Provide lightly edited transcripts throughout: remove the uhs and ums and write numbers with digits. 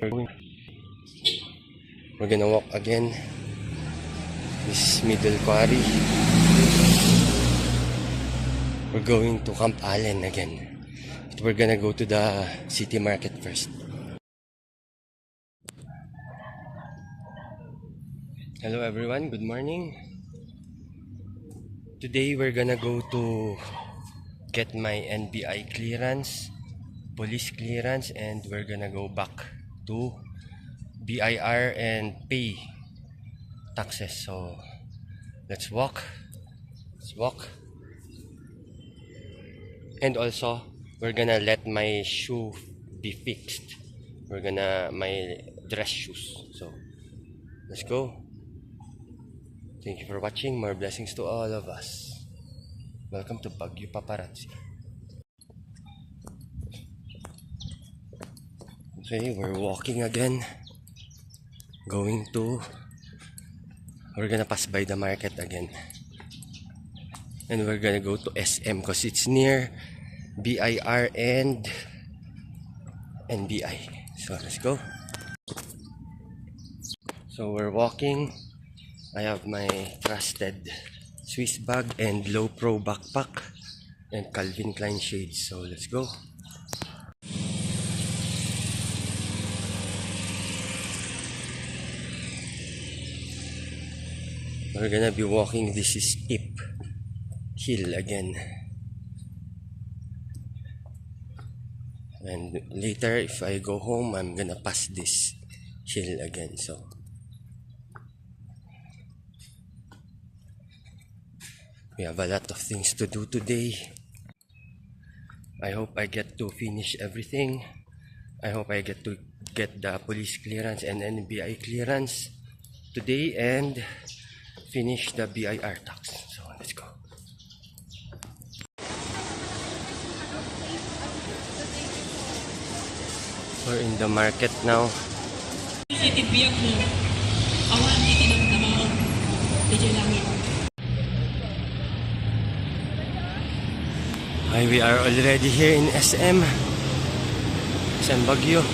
We're gonna walk again this middle quarry. We're going to Camp Allen again, but we're gonna go to the city market first. Hello everyone, good morning. Today we're gonna go to get my NBI clearance, police clearance, and we're gonna go back to BIR and pay taxes. So let's walk. And also we're gonna let my shoe be fixed. My dress shoes. So let's go. Thank you for watching. More blessings to all of us. Welcome to Baguio Paparazzi. Okay, we're walking again. We're gonna pass by the market again. And we're gonna go to SM because it's near BIR and NBI. So let's go. So we're walking. I have my trusted Swiss bag and Low Pro backpack and Calvin Klein shades. So let's go. We're gonna be walking this steep hill again. And later, if I go home, I'm gonna pass this hill again. So we have a lot of things to do today. I hope I get to finish everything. I hope I get to get the police clearance and NBI clearance today and finish the BIR tax. So let's go. We're in the market now. Hi, we are already here in SM Baguio.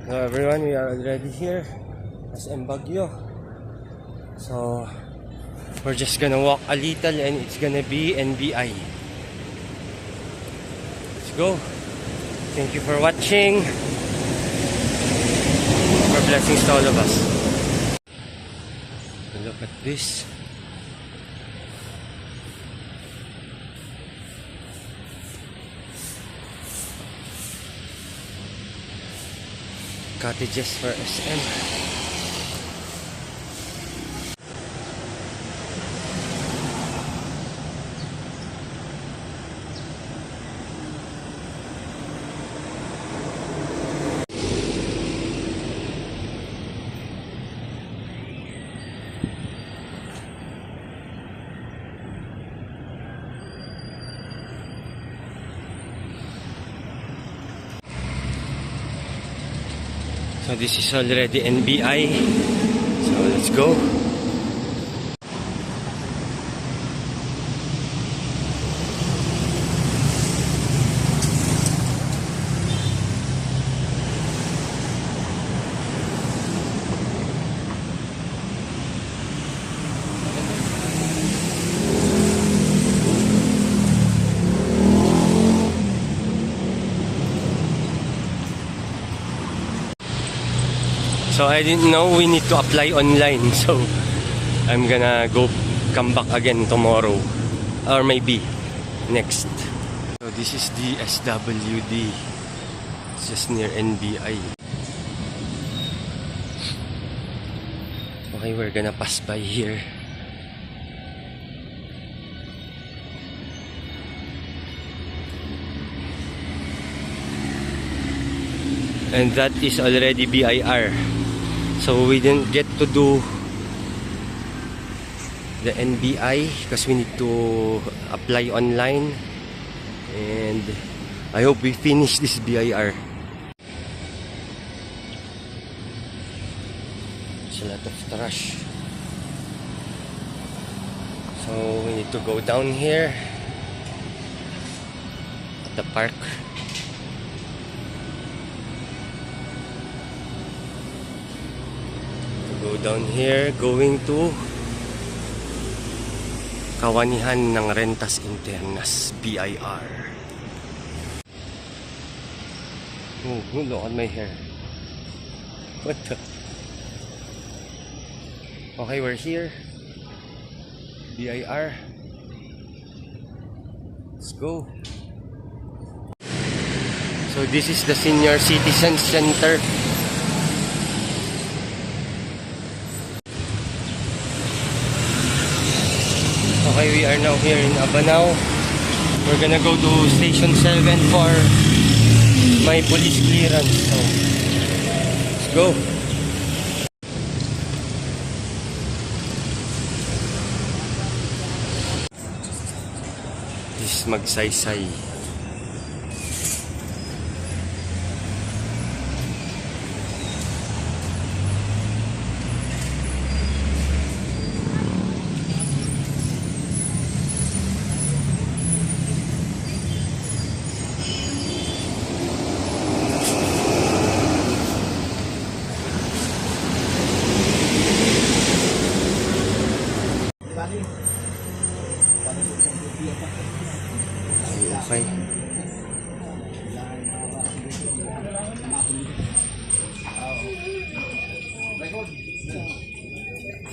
Hello everyone, we are already here. SM Baguio. So we're just gonna walk a little and it's gonna be NBI. Let's go. Thank you for watching. More blessings to all of us. Look at this. Cottages for SM. So this is already NBI. So let's go. So I didn't know we need to apply online, so I'm gonna come back again tomorrow or maybe next. So this is the SWD. It's just near NBI. Okay, we're gonna pass by here. And that is already BIR. So we didn't get to do the NBI because we need to apply online, and I hope we finish this BIR. There's a lot of trash, so we need to go down here at the park. Go down here, going to Kawanihan ng Rentas Internas, BIR. Oh, look at my hair. What the? Okay, we're here. BIR. Let's go. So this is the Senior Citizen Center. Okay, we are now here in Abanao. We're gonna go to Station 7 for my police clearance. So, let's go. This is Magsaysay.